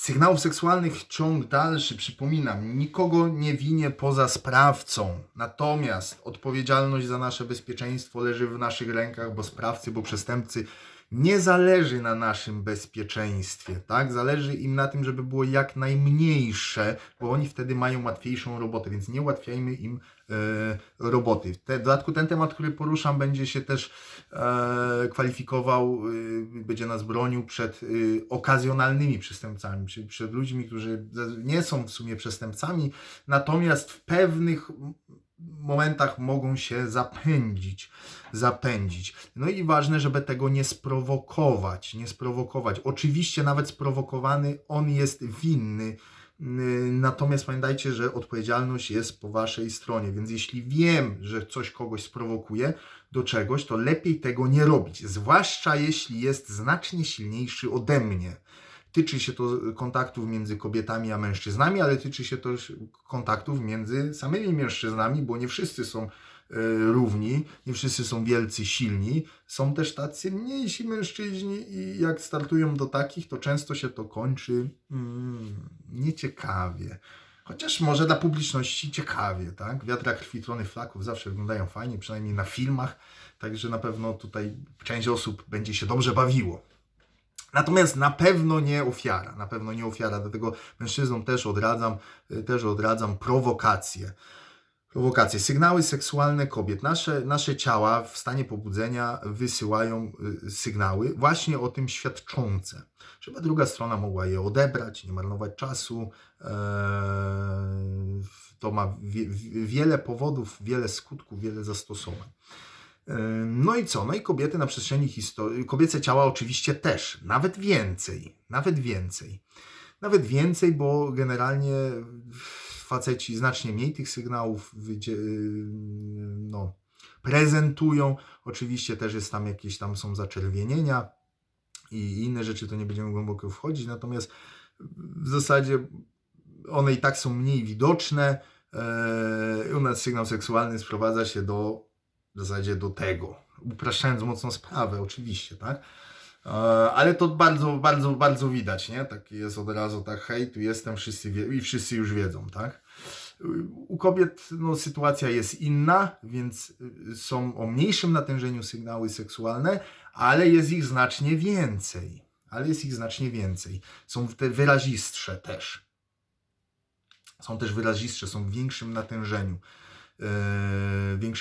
Sygnałów seksualnych ciąg dalszy, przypominam, nikogo nie winię poza sprawcą. Natomiast odpowiedzialność za nasze bezpieczeństwo leży w naszych rękach, bo sprawcy, bo przestępcy nie zależy na naszym bezpieczeństwie, tak? Zależy im na tym, żeby było jak najmniejsze, bo oni wtedy mają łatwiejszą robotę, więc nie ułatwiajmy im roboty. W dodatku ten temat, który poruszam, będzie się też kwalifikował, będzie nas bronił przed okazjonalnymi przestępcami, czyli przed ludźmi, którzy nie są w sumie przestępcami, natomiast w pewnych momentach mogą się zapędzić. No i ważne, żeby tego nie sprowokować. Oczywiście nawet sprowokowany on jest winny, natomiast pamiętajcie, że odpowiedzialność jest po waszej stronie, więc jeśli wiem, że coś kogoś sprowokuje do czegoś, to lepiej tego nie robić, zwłaszcza jeśli jest znacznie silniejszy ode mnie. Tyczy się to kontaktów między kobietami a mężczyznami, ale tyczy się też kontaktów między samymi mężczyznami, bo nie wszyscy są równi, nie wszyscy są wielcy, silni. Są też tacy mniejsi mężczyźni i jak startują do takich, to często się to kończy nieciekawie. Chociaż może dla publiczności ciekawie, tak? Wiatra krwi, trony flaków zawsze wyglądają fajnie, przynajmniej na filmach, także na pewno tutaj część osób będzie się dobrze bawiło. Natomiast na pewno nie ofiara, dlatego mężczyznom też odradzam prowokacje. Sygnały seksualne kobiet. Nasze ciała w stanie pobudzenia wysyłają sygnały właśnie o tym świadczące, żeby druga strona mogła je odebrać, nie marnować czasu. To ma wiele powodów, wiele skutków, wiele zastosowań. No i co? No i kobiety na przestrzeni historii, kobiece ciała oczywiście też, nawet więcej, bo generalnie faceci znacznie mniej tych sygnałów prezentują. Oczywiście też jest tam jakieś tam są zaczerwienienia i inne rzeczy, to nie będziemy głęboko wchodzić, natomiast w zasadzie one i tak są mniej widoczne. U nas sygnał seksualny sprowadza się w zasadzie do tego, upraszczając mocno sprawę, oczywiście, tak? Ale to bardzo widać, nie? Tak jest od razu, tak, hej, tu jestem, wszyscy już wiedzą, tak? U kobiet sytuacja jest inna, więc są o mniejszym natężeniu sygnały seksualne, ale jest ich znacznie więcej. Są te wyrazistsze też. Są w większym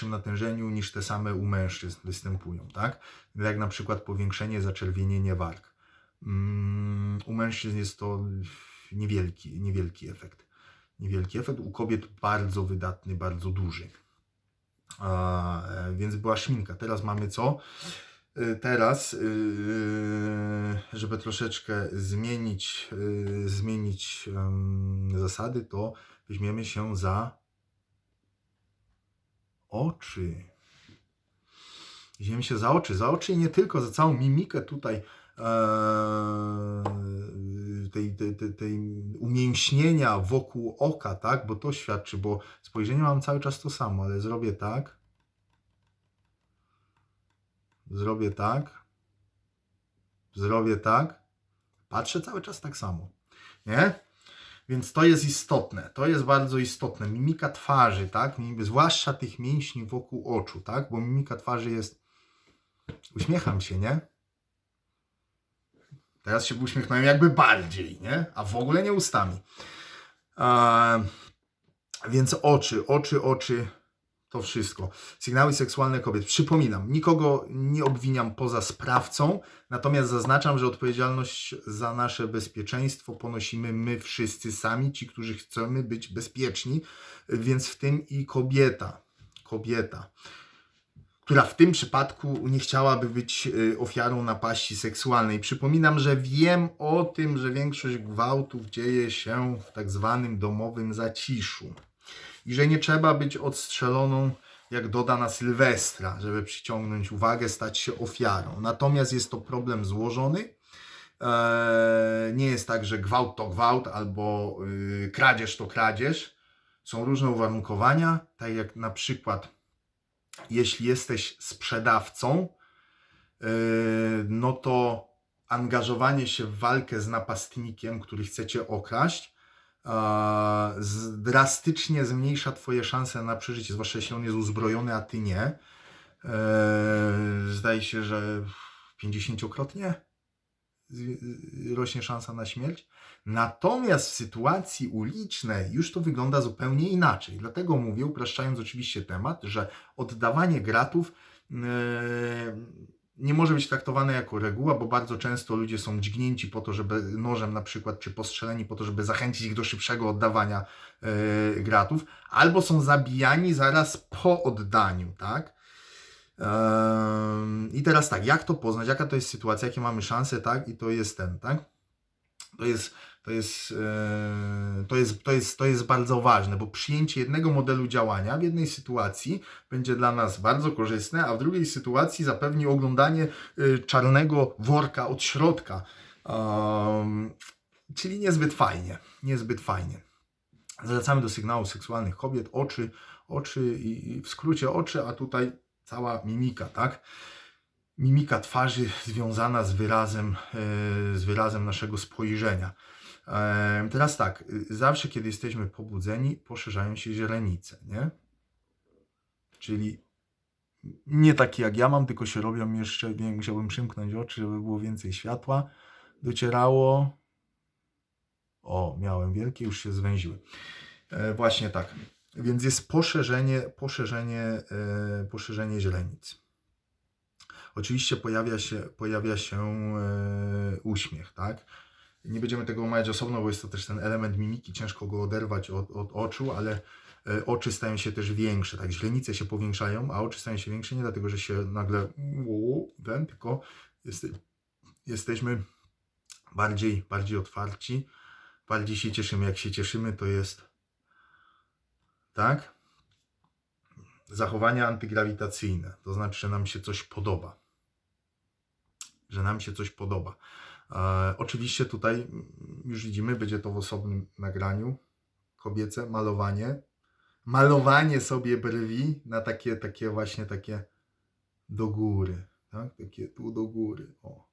natężeniu niż te same u mężczyzn występują, tak? Jak na przykład powiększenie, zaczerwienienie warg. U mężczyzn jest to niewielki efekt. U kobiet bardzo wydatny, bardzo duży. Więc była szminka. Teraz mamy co? Teraz, żeby troszeczkę zmienić zasady, to weźmiemy się za oczy. Za oczy i nie tylko, za całą mimikę tutaj tej umięśnienia wokół oka, tak? Bo to świadczy, bo spojrzenie mam cały czas to samo, ale zrobię tak, patrzę cały czas tak samo, nie? Więc to jest istotne, to jest bardzo istotne. Mimika twarzy, tak? Zwłaszcza tych mięśni wokół oczu, tak? Bo mimika twarzy jest... Uśmiecham się, nie? Teraz się uśmiechnąłem jakby bardziej, nie? A w ogóle nie ustami. Więc oczy, to wszystko. Sygnały seksualne kobiet. Przypominam, nikogo nie obwiniam poza sprawcą, natomiast zaznaczam, że odpowiedzialność za nasze bezpieczeństwo ponosimy my wszyscy sami, ci, którzy chcemy być bezpieczni, więc w tym i kobieta, która w tym przypadku nie chciałaby być ofiarą napaści seksualnej. Przypominam, że wiem o tym, że większość gwałtów dzieje się w tak zwanym domowym zaciszu. I że nie trzeba być odstrzeloną jak Doda na Sylwestra, żeby przyciągnąć uwagę, stać się ofiarą. Natomiast jest to problem złożony. Nie jest tak, że gwałt to gwałt albo kradzież to kradzież. Są różne uwarunkowania, tak jak na przykład jeśli jesteś sprzedawcą, no to angażowanie się w walkę z napastnikiem, który chcecie okraść, drastycznie zmniejsza twoje szanse na przeżycie, zwłaszcza jeśli on jest uzbrojony, a ty nie. Zdaje się, że 50-krotnie rośnie szansa na śmierć. Natomiast w sytuacji ulicznej już to wygląda zupełnie inaczej. Dlatego mówię, upraszczając oczywiście temat, że oddawanie gratów nie może być traktowane jako reguła, bo bardzo często ludzie są dźgnięci po to, żeby nożem na przykład, czy postrzeleni po to, żeby zachęcić ich do szybszego oddawania gratów, albo są zabijani zaraz po oddaniu, tak? I teraz tak, jak to poznać, jaka to jest sytuacja, jakie mamy szanse, tak? I to jest ten, tak? To jest bardzo ważne, bo przyjęcie jednego modelu działania w jednej sytuacji będzie dla nas bardzo korzystne, a w drugiej sytuacji zapewni oglądanie czarnego worka od środka. Czyli niezbyt fajnie, niezbyt fajnie. Zwracamy do sygnałów seksualnych kobiet, oczy i w skrócie oczy, a tutaj cała mimika, tak? Mimika twarzy związana z wyrazem naszego spojrzenia. Teraz tak, zawsze kiedy jesteśmy pobudzeni, poszerzają się źrenice, nie? Czyli nie takie jak ja mam, tylko się robią jeszcze, musiałbym przymknąć oczy, żeby było więcej światła, docierało. O, miałem wielkie, już się zwęziły. Właśnie tak. Więc jest poszerzenie źrenic. Oczywiście pojawia się uśmiech, tak? Nie będziemy tego omawiać osobno, bo jest to też ten element mimiki, ciężko go oderwać od oczu, ale oczy stają się też większe, tak? Źrenice się powiększają, a oczy stają się większe nie dlatego, że się nagle tylko jesteśmy bardziej otwarci, bardziej się cieszymy. Jak się cieszymy, to jest tak? Zachowania antygrawitacyjne, to znaczy, że nam się coś podoba. Oczywiście tutaj już widzimy, będzie to w osobnym nagraniu kobiece, malowanie sobie brwi na takie właśnie takie do góry, tak? Takie tu do góry, o.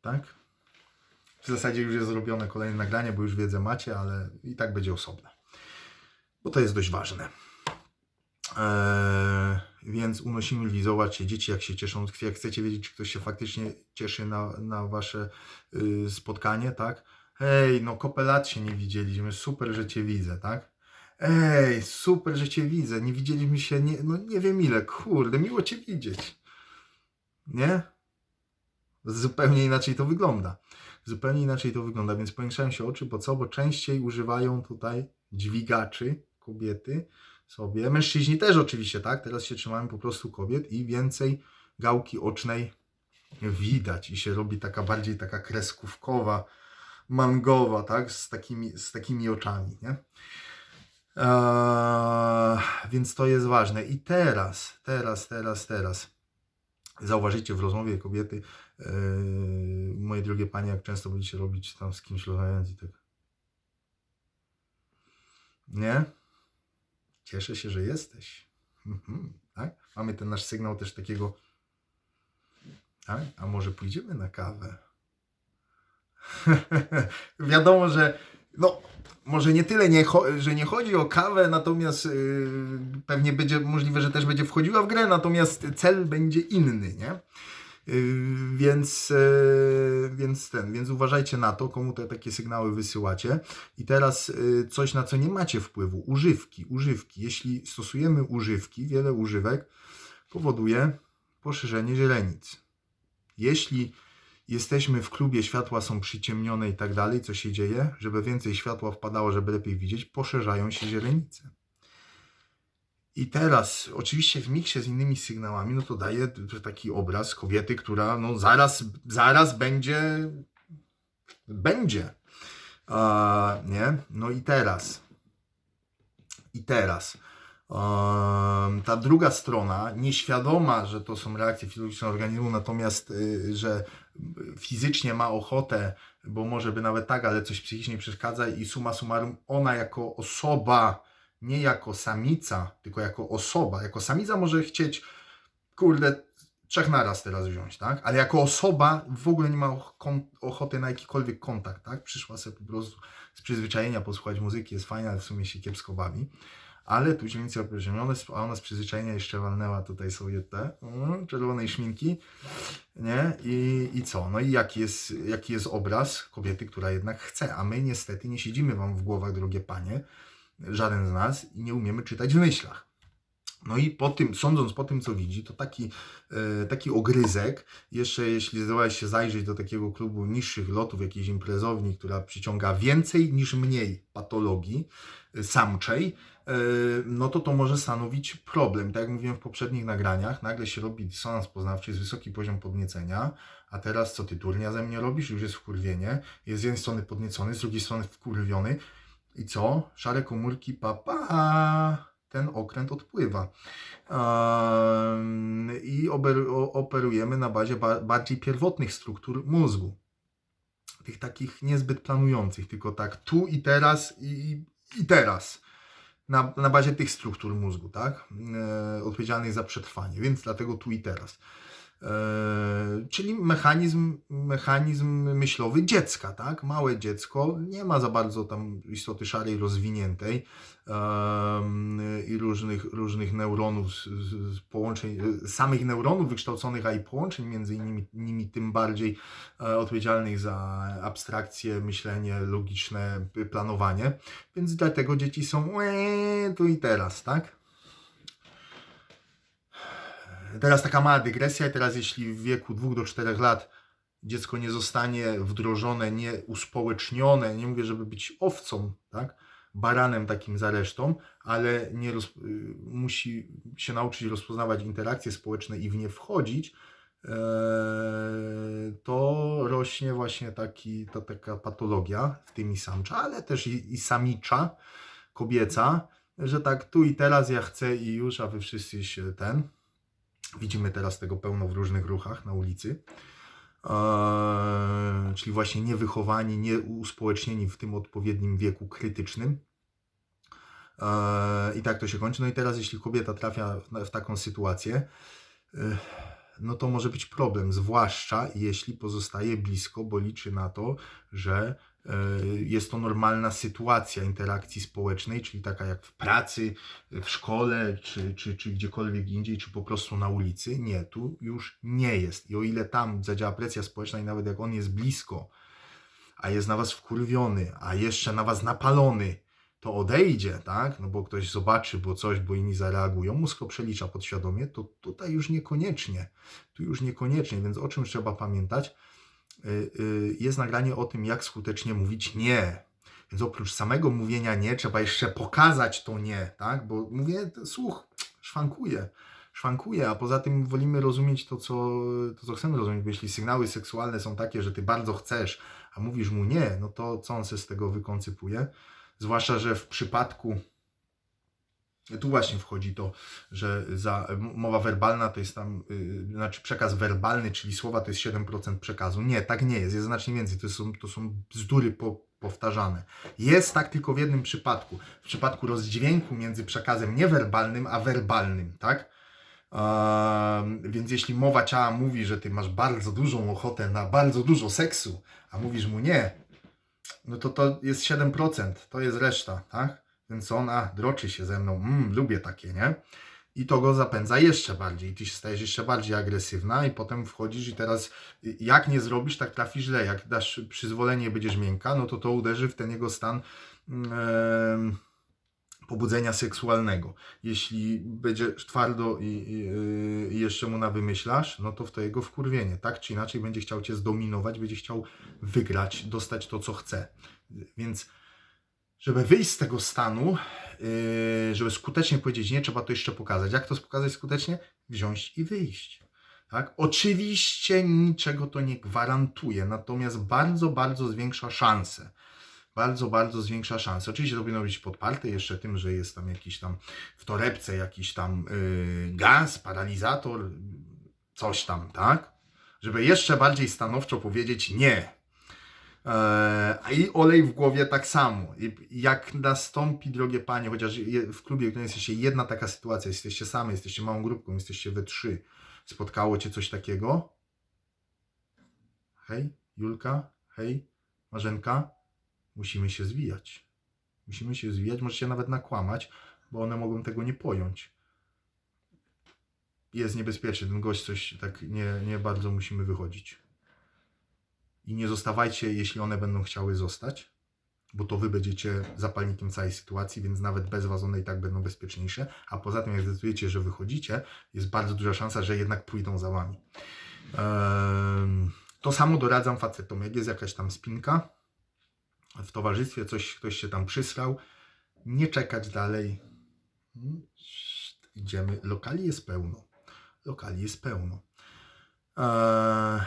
Tak? W zasadzie już jest zrobione kolejne nagranie, bo już wiedzę macie, ale i tak będzie osobne, bo to jest dość ważne. Więc unosimy lwi, zobaczcie, dzieci jak się cieszą, jak chcecie wiedzieć, czy ktoś się faktycznie cieszy na wasze spotkanie, tak? Ej, no kopę lat się nie widzieliśmy, super, że cię widzę, tak? Ej, super, że cię widzę, nie widzieliśmy się, nie wiem ile, kurde, miło cię widzieć. Nie? Zupełnie inaczej to wygląda. Więc powiększają się oczy, bo co? Bo częściej używają tutaj dźwigaczy kobiety sobie. Mężczyźni też oczywiście, tak? Teraz się trzymamy po prostu kobiet i więcej gałki ocznej widać i się robi bardziej taka kreskówkowa, mangowa, tak? Z takimi oczami, nie? Więc to jest ważne. I teraz zauważycie w rozmowie kobiety, moje drogie panie, jak często będziecie robić tam z kimś rozmawiając i tak. Nie? Cieszę się, że jesteś. Tak? Mamy ten nasz sygnał też takiego, tak? A może pójdziemy na kawę? Wiadomo, że może nie tyle, że nie chodzi o kawę, natomiast pewnie będzie możliwe, że też będzie wchodziła w grę, natomiast cel będzie inny, nie? Więc uważajcie na to, komu te takie sygnały wysyłacie. I teraz coś, na co nie macie wpływu. Używki. Jeśli stosujemy używki, wiele używek powoduje poszerzenie źrenic. Jeśli jesteśmy w klubie, światła są przyciemnione i tak dalej, co się dzieje? Żeby więcej światła wpadało, żeby lepiej widzieć, poszerzają się źrenice. I teraz, oczywiście w miksie z innymi sygnałami, no to daje taki obraz kobiety, która zaraz będzie. Nie? No i teraz. Ta druga strona, nieświadoma, że to są reakcje fizjologiczne organizmu, natomiast, że fizycznie ma ochotę, bo może by nawet tak, ale coś psychicznie przeszkadza i summa summarum ona jako osoba, nie jako samica, tylko jako osoba. Jako samica może chcieć, kurde, trzech naraz teraz wziąć, tak? Ale jako osoba w ogóle nie ma ochoty na jakikolwiek kontakt, tak? Przyszła sobie po prostu z przyzwyczajenia posłuchać muzyki, jest fajna, ale w sumie się kiepsko bawi. Ale tu źrenice opróżnione, a ona z przyzwyczajenia jeszcze walnęła tutaj sobie te czerwonej szminki, nie? I co? No i jaki jest obraz kobiety, która jednak chce, a my niestety nie siedzimy wam w głowach, drogie panie, żaden z nas, i nie umiemy czytać w myślach. No i po tym, sądząc po tym, co widzi, to taki ogryzek, jeszcze jeśli zdołałeś się zajrzeć do takiego klubu niższych lotów, jakiejś imprezowni, która przyciąga więcej niż mniej patologii samczej, no to może stanowić problem. Tak jak mówiłem w poprzednich nagraniach, nagle się robi dysonans poznawczy, jest wysoki poziom podniecenia, a teraz co ty, turnia ze mnie robisz? Już jest wkurwienie, jest z jednej strony podniecony, z drugiej strony wkurwiony i co? Szare komórki, papa, ten okręt odpływa. I operujemy na bazie bardziej pierwotnych struktur mózgu. Tych takich niezbyt planujących, tylko tak tu i teraz i teraz. Na bazie tych struktur mózgu, tak? Odpowiedzialnych za przetrwanie, więc dlatego tu i teraz. Czyli mechanizm myślowy dziecka, tak? Małe dziecko nie ma za bardzo tam istoty szarej rozwiniętej i różnych neuronów, połączeń, samych neuronów wykształconych, a i połączeń między nimi tym bardziej odpowiedzialnych za abstrakcję, myślenie logiczne, planowanie. Więc dlatego dzieci są tu i teraz, tak? Teraz taka mała dygresja i teraz jeśli w wieku 2 do 4 lat dziecko nie zostanie wdrożone, nie uspołecznione, nie mówię, żeby być owcą, tak, baranem takim za resztą, ale musi się nauczyć rozpoznawać interakcje społeczne i w nie wchodzić, to rośnie właśnie taka patologia, w tym i samcza, ale też i samicza, kobieca, że tak tu i teraz ja chcę i już, a wy wszyscy się widzimy teraz tego pełno w różnych ruchach na ulicy, czyli właśnie niewychowani, nieuspołecznieni w tym odpowiednim wieku krytycznym. I tak to się kończy. No i teraz jeśli kobieta trafia w taką sytuację, no to może być problem, zwłaszcza jeśli pozostaje blisko, bo liczy na to, że jest to normalna sytuacja interakcji społecznej, czyli taka jak w pracy, w szkole, czy gdziekolwiek indziej, czy po prostu na ulicy. Nie, tu już nie jest. I o ile tam zadziała presja społeczna i nawet jak on jest blisko, a jest na was wkurwiony, a jeszcze na was napalony, to odejdzie, tak? No bo ktoś zobaczy, bo inni zareagują, mózg to przelicza podświadomie, to tutaj już niekoniecznie. Tu już niekoniecznie, więc o czym trzeba pamiętać? Jest nagranie o tym, jak skutecznie mówić nie. Więc oprócz samego mówienia nie, trzeba jeszcze pokazać to nie, tak? Bo mówię, słuch szwankuje, a poza tym wolimy rozumieć to, co chcemy rozumieć, bo jeśli sygnały seksualne są takie, że ty bardzo chcesz, a mówisz mu nie, no to co on se z tego wykoncypuje? Zwłaszcza, że w przypadku, tu właśnie wchodzi to, że mowa werbalna to jest tam, znaczy przekaz werbalny, czyli słowa to jest 7% przekazu. Nie, tak nie jest, jest znacznie więcej, to są bzdury powtarzane. Jest tak tylko w jednym przypadku, w przypadku rozdźwięku między przekazem niewerbalnym a werbalnym, tak? Więc jeśli mowa ciała mówi, że ty masz bardzo dużą ochotę na bardzo dużo seksu, a mówisz mu nie, no to jest 7%, to jest reszta, tak? Więc ona droczy się ze mną, lubię takie, nie? I to go zapędza jeszcze bardziej, ty się stajesz jeszcze bardziej agresywna i potem wchodzisz i teraz jak nie zrobisz, tak trafisz źle. Jak dasz przyzwolenie, będziesz miękka, no to uderzy w ten jego stan pobudzenia seksualnego. Jeśli będziesz twardo i jeszcze mu nawymyślasz, no to w to jego wkurwienie, tak czy inaczej będzie chciał cię zdominować, będzie chciał wygrać, dostać to, co chce. Więc żeby wyjść z tego stanu, żeby skutecznie powiedzieć nie, trzeba to jeszcze pokazać. Jak to pokazać skutecznie? Wziąć i wyjść. Tak? Oczywiście niczego to nie gwarantuje, natomiast bardzo, bardzo zwiększa szanse. Bardzo zwiększa szanse. Oczywiście to powinno być podparte jeszcze tym, że jest tam jakiś tam w torebce jakiś tam gaz, paralizator, coś tam, tak? Żeby jeszcze bardziej stanowczo powiedzieć nie. I olej w głowie tak samo. Jak nastąpi, drogie panie, chociaż w klubie, w którym jesteście jedna taka sytuacja, jesteście same, jesteście małą grupką, jesteście we 3, Spotkało Cię coś takiego? Hej, Julka, hej, Marzenka, musimy się zwijać. Musimy się zwijać, może się nawet nakłamać, bo one mogą tego nie pojąć. Jest niebezpieczny, ten gość coś tak nie bardzo musimy wychodzić. I nie zostawajcie, jeśli one będą chciały zostać, bo to wy będziecie zapalnikiem całej sytuacji, więc nawet bez was one i tak będą bezpieczniejsze. A poza tym, jak zdecydujecie, że wychodzicie, jest bardzo duża szansa, że jednak pójdą za wami. To samo doradzam facetom. Jak jest jakaś tam spinka w towarzystwie, ktoś się tam przysrał, nie czekać dalej. Idziemy. Lokali jest pełno. Lokali jest pełno.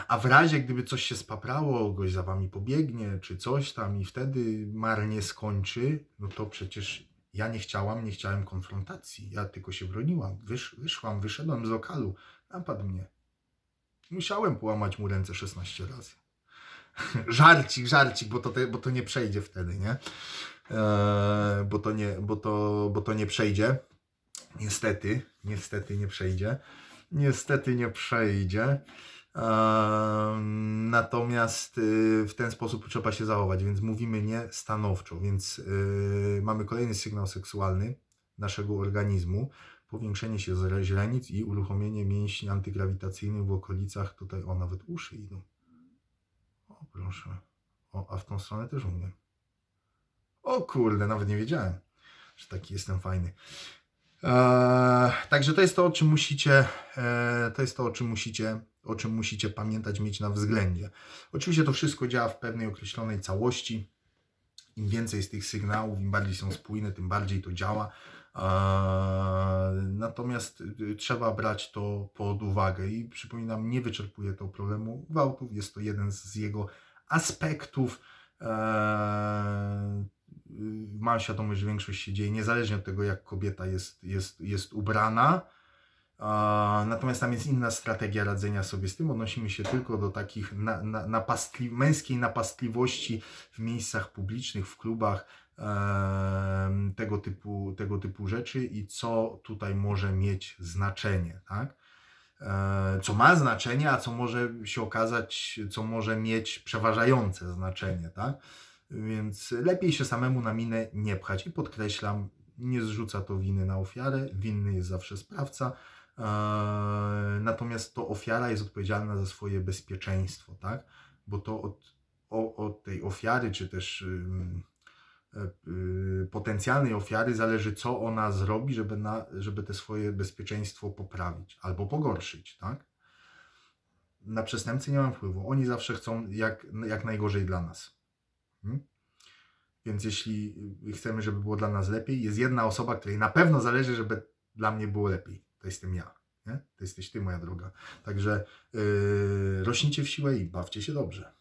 A w razie, gdyby coś się spaprało, gość za wami pobiegnie, czy coś tam i wtedy marnie skończy, no to przecież ja nie chciałem konfrontacji. Ja tylko się broniłam. Wyszedłem z lokalu. Napadł mnie. Musiałem połamać mu ręce 16 razy. Żarcik, bo to nie przejdzie wtedy, nie? Bo to nie przejdzie. Niestety nie przejdzie. Niestety nie przejdzie. Natomiast w ten sposób trzeba się zachować, więc mówimy nie stanowczo, więc mamy kolejny sygnał seksualny naszego organizmu, powiększenie się źrenic i uruchomienie mięśni antygrawitacyjnych w okolicach, tutaj nawet uszy idą. O proszę, a w tą stronę też umiem. O kurde, nawet nie wiedziałem, że taki jestem fajny. Także to jest to, o czym musicie pamiętać, mieć na względzie. Oczywiście to wszystko działa w pewnej określonej całości. Im więcej jest tych sygnałów, im bardziej są spójne, tym bardziej to działa. Natomiast trzeba brać to pod uwagę i przypominam, nie wyczerpuje to problemu gwałtów. Jest to jeden z jego aspektów. Mam świadomość, że większość się dzieje niezależnie od tego, jak kobieta jest ubrana. Natomiast tam jest inna strategia radzenia sobie z tym. Odnosimy się tylko do takich męskiej napastliwości w miejscach publicznych, w klubach, tego typu rzeczy i co tutaj może mieć znaczenie, tak? Co ma znaczenie, a co może się okazać, co może mieć przeważające znaczenie, tak? Więc lepiej się samemu na minę nie pchać i podkreślam, nie zrzuca to winy na ofiarę, winny jest zawsze sprawca, natomiast to ofiara jest odpowiedzialna za swoje bezpieczeństwo, tak? Bo to od tej ofiary, czy też potencjalnej ofiary zależy, co ona zrobi, żeby te swoje bezpieczeństwo poprawić albo pogorszyć, tak? Na przestępcy nie mam wpływu, oni zawsze chcą jak najgorzej dla nas. Więc jeśli chcemy, żeby było dla nas lepiej, jest jedna osoba, której na pewno zależy, żeby dla mnie było lepiej. To jestem ja. Nie? To jesteś ty, moja droga. Także rośnijcie w siłę i bawcie się dobrze.